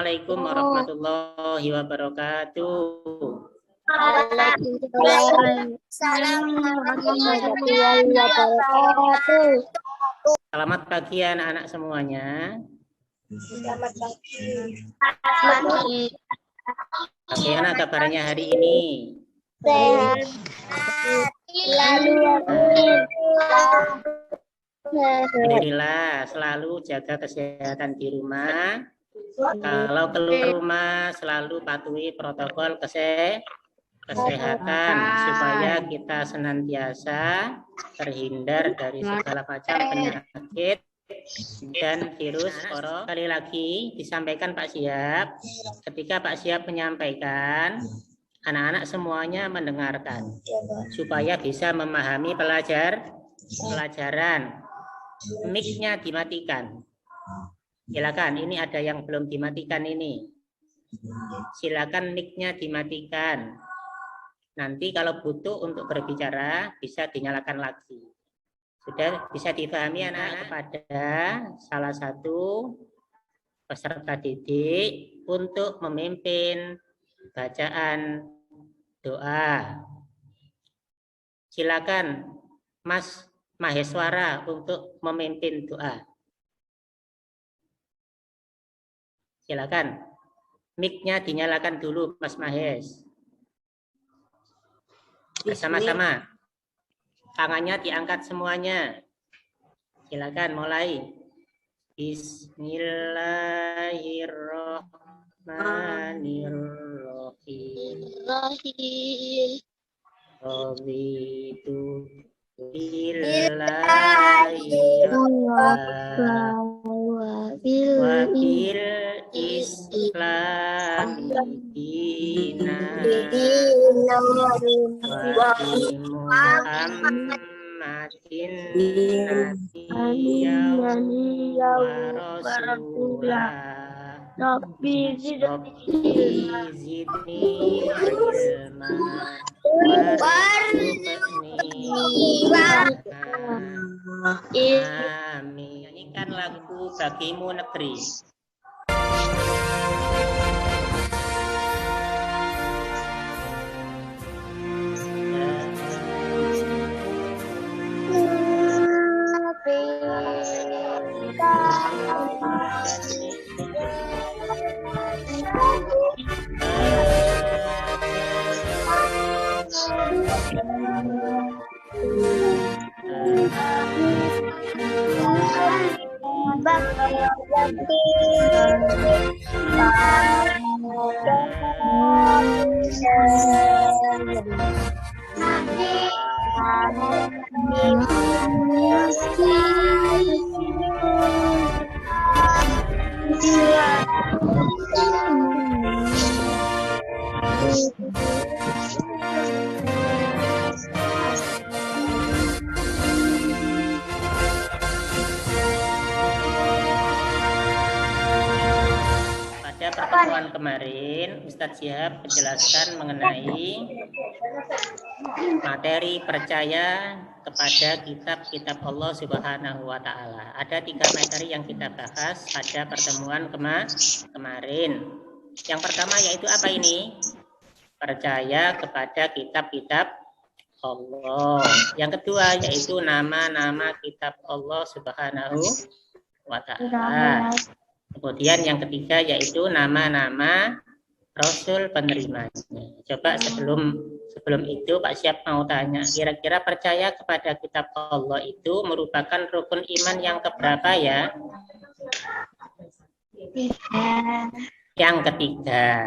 Assalamualaikum warahmatullahi wabarakatuh. Waalaikumsalam warahmatullahi wabarakatuh. Selamat pagi anak-anak semuanya. Selamat pagi. Bagaimana kabarnya hari ini? Sehat. Lalu Alhamdulillah, selalu jaga kesehatan di rumah. Kalau keluar rumah selalu patuhi protokol kesehatan supaya kita senantiasa terhindar dari segala macam penyakit dan virus corona. Sekali lagi disampaikan Pak Siap, ketika Pak Siap menyampaikan, anak-anak semuanya mendengarkan supaya bisa memahami pelajaran. Mic-nya dimatikan. Silakan, ini ada yang belum dimatikan ini. Silakan mic-nya dimatikan. Nanti kalau butuh untuk berbicara bisa dinyalakan lagi. Sudah bisa dipahami anak kepada salah satu peserta didik untuk memimpin bacaan doa. Silakan Mas Maheswara untuk memimpin doa. Silakan. Mic-nya dinyalakan dulu Mas Mahes. Bersama-sama. Tangannya diangkat semuanya. Silakan mulai. Bismillahirrahmanirrahim. Raditu billahi wa bil islami dinan wa bi Muhammadin nabiyyan wa rasulah. Rabbi zidni ilma amin. Nyanyikan lagu Bagimu Negeri. Pertemuan kemarin Ustadz Syihab menjelaskan mengenai materi percaya kepada kitab-kitab Allah Subhanahu wa Ta'ala. Ada 3 materi yang kita bahas pada pertemuan kemarin. Yang pertama yaitu apa ini? Percaya kepada kitab-kitab Allah. Yang kedua yaitu nama-nama kitab Allah Subhanahu wa Ta'ala. Kemudian yang ketiga yaitu nama-nama Rasul penerimanya. Coba sebelum itu Pak Syihab mau tanya, kira-kira percaya kepada kitab Allah itu merupakan rukun iman yang keberapa ya? Yang ketiga.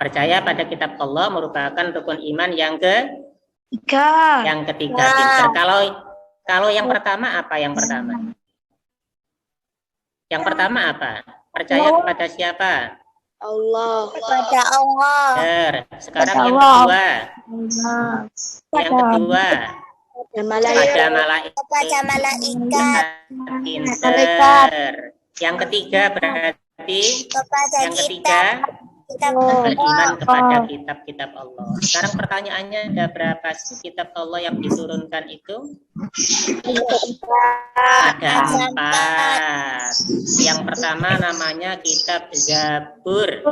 Percaya pada kitab Allah merupakan rukun iman yang ketiga. Yang ketiga. Kalau yang pertama apa yang pertama? Yang pertama apa? Percaya kepada siapa? Allah. Kepada Allah. Sekarang yang kedua. Yang kedua. Kepada malaikat. Kepada malaikat. Pinter. Yang ketiga berarti. Kepada yang ketiga. beriman kepada kitab-kitab Allah. Sekarang pertanyaannya, ada berapa sih kitab Allah yang diturunkan itu? Ada 4. Yang pertama namanya kitab Zabur.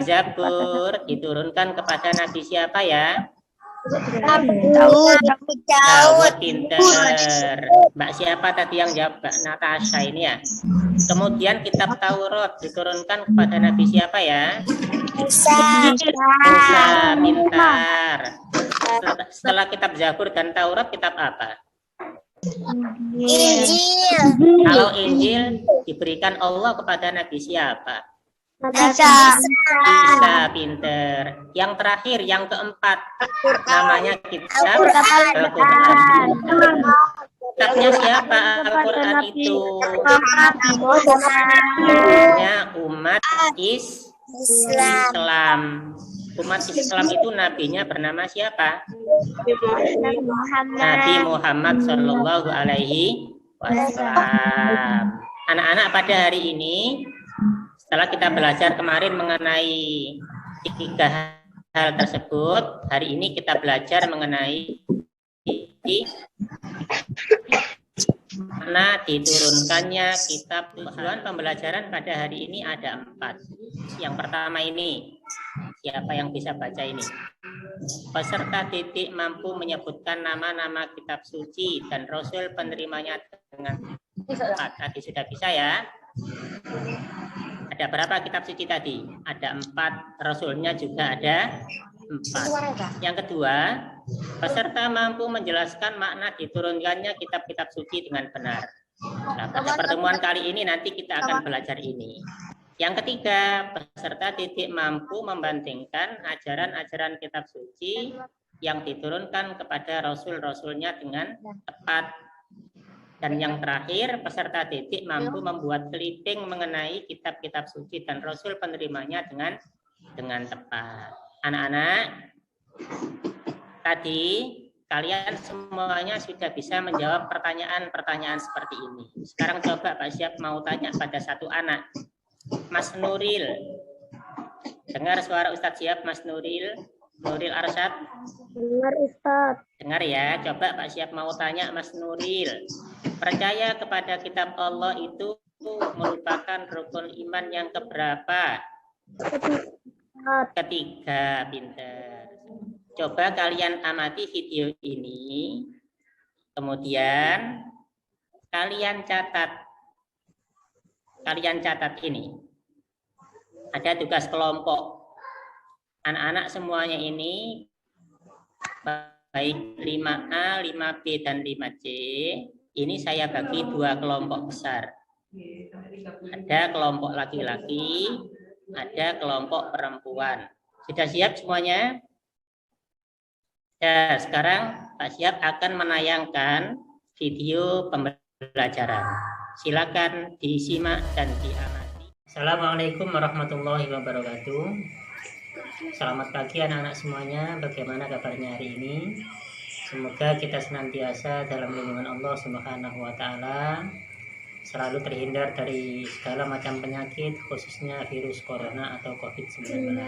Zabur diturunkan kepada Nabi siapa ya? Daud, pinter. Mbak siapa tadi yang jawab? Mbak Natasha ini ya. Kemudian kitab Taurat diturunkan kepada Nabi siapa ya? Musa, pintar. Setelah kitab Zabur dan Taurat, kitab apa? Injil. Kalau Injil diberikan Allah kepada Nabi siapa? Isa. Isa, pinter. Yang terakhir, yang keempat, namanya kitab Al-Quran. Kitabnya siapa Al-Quran itu? Kitabnya umat Islam. Umat Islam itu nabinya bernama siapa? Nabi Muhammad Shallallahu Alaihi Wasallam. Anak-anak, pada hari ini setelah kita belajar kemarin mengenai 3 hal tersebut, hari ini kita belajar mengenai mana diturunkannya kitab. Tujuan pembelajaran pada hari ini ada 4. Yang pertama ini, siapa yang bisa baca ini? Peserta titik mampu menyebutkan nama-nama kitab suci dan rasul penerimanya dengan tepat. Tadi sudah bisa ya? Ada berapa kitab suci tadi? Ada 4, rasulnya juga ada 4. Yang kedua, peserta mampu menjelaskan makna diturunkannya kitab-kitab suci dengan benar. Nah, pada pertemuan kali ini nanti kita akan belajar ini. Yang ketiga, peserta titik mampu membandingkan ajaran-ajaran kitab suci yang diturunkan kepada rasul-rasulnya dengan tepat. Dan yang terakhir, peserta titik mampu membuat clipping mengenai kitab-kitab suci dan rasul penerimanya dengan tepat. Anak-anak, tadi kalian semuanya sudah bisa menjawab pertanyaan-pertanyaan seperti ini. Sekarang coba Pak Syab mau tanya pada satu anak. Mas Nuril. Dengar suara Ustadz Syab, Mas Nuril. Nuril Arsyad. Dengar Ustaz. Dengar ya, coba Pak Syab mau tanya Mas Nuril. Percaya kepada kitab Allah itu merupakan rukun iman yang keberapa? Ketiga, pintar. Coba kalian amati video ini, kemudian kalian catat ini. Ada tugas kelompok. Anak-anak semuanya ini, baik 5A, 5B, dan 5C, ini saya bagi 2 kelompok besar. Ada kelompok laki-laki, ada kelompok perempuan. Sudah siap semuanya? Ya, sekarang Pak Syab akan menayangkan video pembelajaran. Silakan disimak dan diamati. Assalamualaikum warahmatullahi wabarakatuh. Selamat pagi anak-anak semuanya. Bagaimana kabarnya hari ini? Semoga kita senantiasa dalam lindungan Allah Subhanahu wa taala, selalu terhindar dari segala macam penyakit, khususnya virus corona atau COVID-19.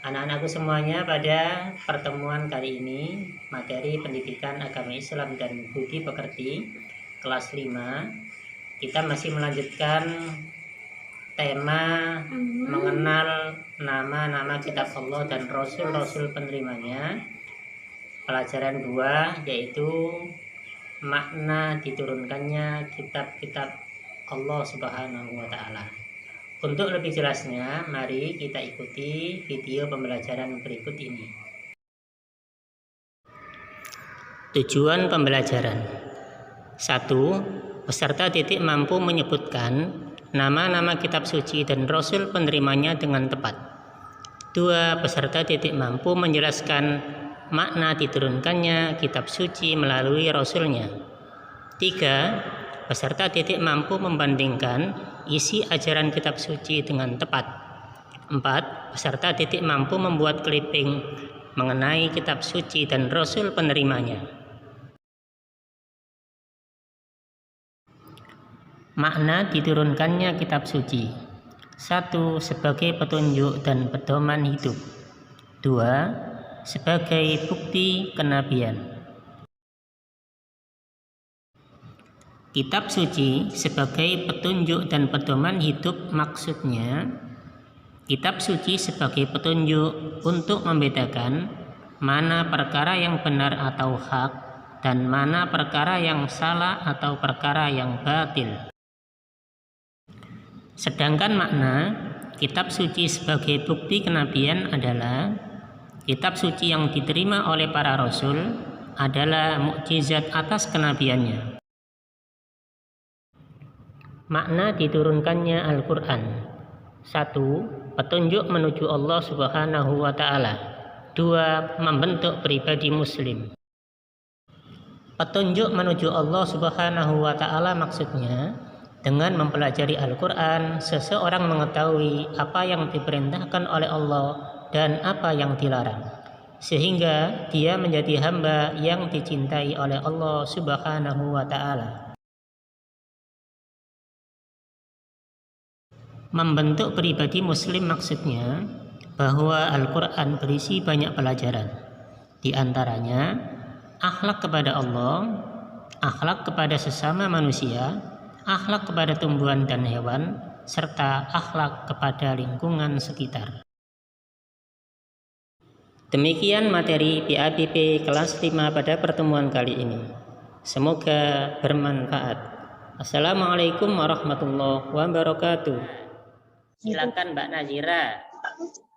Anak-anakku semuanya, pada pertemuan kali ini, materi pendidikan agama Islam dan budi pekerti kelas 5, kita masih melanjutkan tema mengenal nama-nama kitab Allah dan rasul-rasul penerimanya. Pelajaran 2 yaitu makna diturunkannya kitab-kitab Allah Subhanahu wa taala. Untuk lebih jelasnya, mari kita ikuti video pembelajaran berikut ini. Tujuan pembelajaran. 1. Peserta titik mampu menyebutkan nama-nama kitab suci dan rasul penerimanya dengan tepat. 2. Peserta titik mampu menjelaskan makna diturunkannya kitab suci melalui rasulnya. 3. Peserta titik mampu membandingkan isi ajaran kitab suci dengan tepat. 4. Peserta titik mampu membuat clipping mengenai kitab suci dan rasul penerimanya. Makna diturunkannya kitab suci. 1. Sebagai petunjuk dan pedoman hidup. 2. Sebagai bukti kenabian. Kitab suci sebagai petunjuk dan pedoman hidup maksudnya, kitab suci sebagai petunjuk untuk membedakan mana perkara yang benar atau hak dan mana perkara yang salah atau perkara yang batil. Sedangkan makna kitab suci sebagai bukti kenabian adalah kitab suci yang diterima oleh para rasul adalah mukjizat atas kenabiannya. Makna diturunkannya Al-Quran. 1. Petunjuk menuju Allah Subhanahu wa Ta'ala. 2. Membentuk pribadi muslim. Petunjuk menuju Allah Subhanahu wa Ta'ala maksudnya, dengan mempelajari Al-Quran, seseorang mengetahui apa yang diperintahkan oleh Allah dan apa yang dilarang, sehingga dia menjadi hamba yang dicintai oleh Allah Subhanahu wa Ta'ala. Membentuk pribadi muslim maksudnya bahwa Al-Quran berisi banyak pelajaran. Di antaranya akhlak kepada Allah, akhlak kepada sesama manusia, akhlak kepada tumbuhan dan hewan, serta akhlak kepada lingkungan sekitar. Demikian materi PABP kelas 5 pada pertemuan kali ini. Semoga bermanfaat. Assalamualaikum warahmatullahi wabarakatuh. Silakan Mbak Nazira,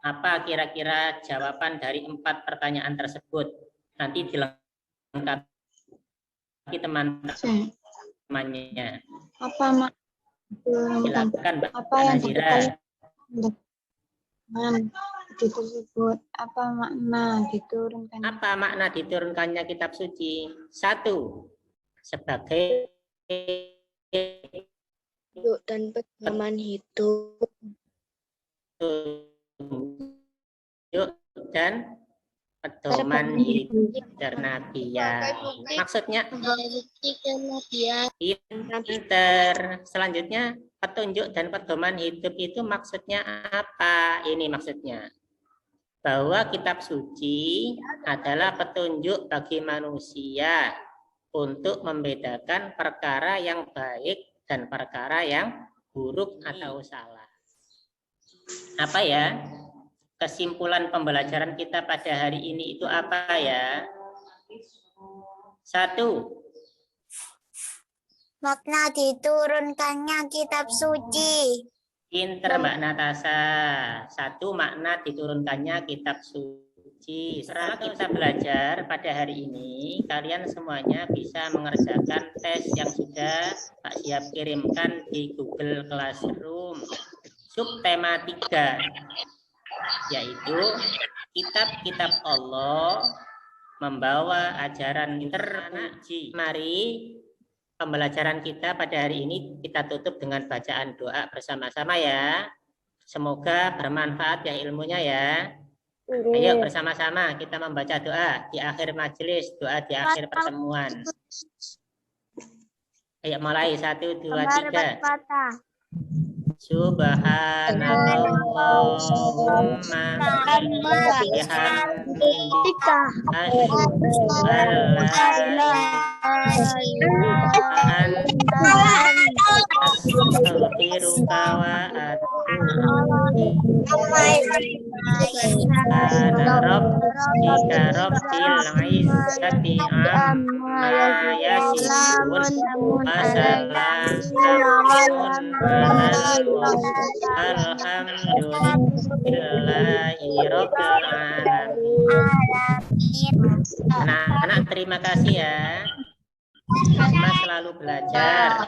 apa kira-kira jawaban dari 4 pertanyaan tersebut? Nanti dilengkapi teman-temannya. Apa Silakan Mbak apa yang Nazira. Disebut apa makna diturunkan? Apa makna diturunkannya kitab suci? 1. Sebagai Dan pedoman hidup. Dan pedoman hidup kenabian. Maksudnya pinter. Selanjutnya petunjuk dan pedoman hidup itu maksudnya apa? Ini maksudnya bahwa kitab suci adalah petunjuk bagi manusia untuk membedakan perkara yang baik dan perkara yang buruk atau salah. Apa ya? Kesimpulan pembelajaran kita pada hari ini itu apa ya? 1. Makna diturunkannya kitab suci. Pinter Mbak Natasha. 1. Makna diturunkannya kitab suci. Setelah kita belajar pada hari ini, kalian semuanya bisa mengerjakan tes yang sudah Pak Siap kirimkan di Google Classroom. Subtema 3, yaitu kitab-kitab Allah membawa ajaran ternaji. Mari pembelajaran kita pada hari ini kita tutup dengan bacaan doa bersama-sama ya. Semoga bermanfaat ya ilmunya ya. Ayo bersama-sama kita membaca doa di akhir majelis, doa di akhir pertemuan. Ayo mulai 1, 2, 3. Subhanallahumma bihamdika asyhadu an la ilaha illa anta astaghfiruka wa atubu ilaika rabbika rabbil izzati amma yasifun wa salamun alhamdulillahirabbil alamin. Anak-anak terima kasih ya. Mas selalu belajar.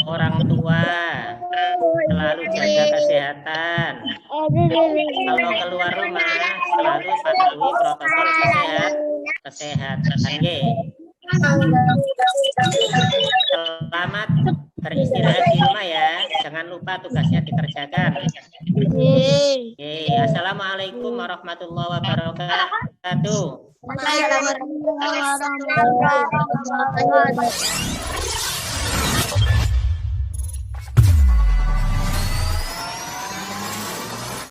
Orang tua selalu jaga kesehatan. Kalau keluar rumah selalu patuhi protokol kesehatan. Selamat beristirahat di rumah ya. Jangan lupa tugasnya dikerjakan. Assalamualaikum warahmatullahi wabarakatuh. Waalaikumsalam warahmatullahi wabarakatuh.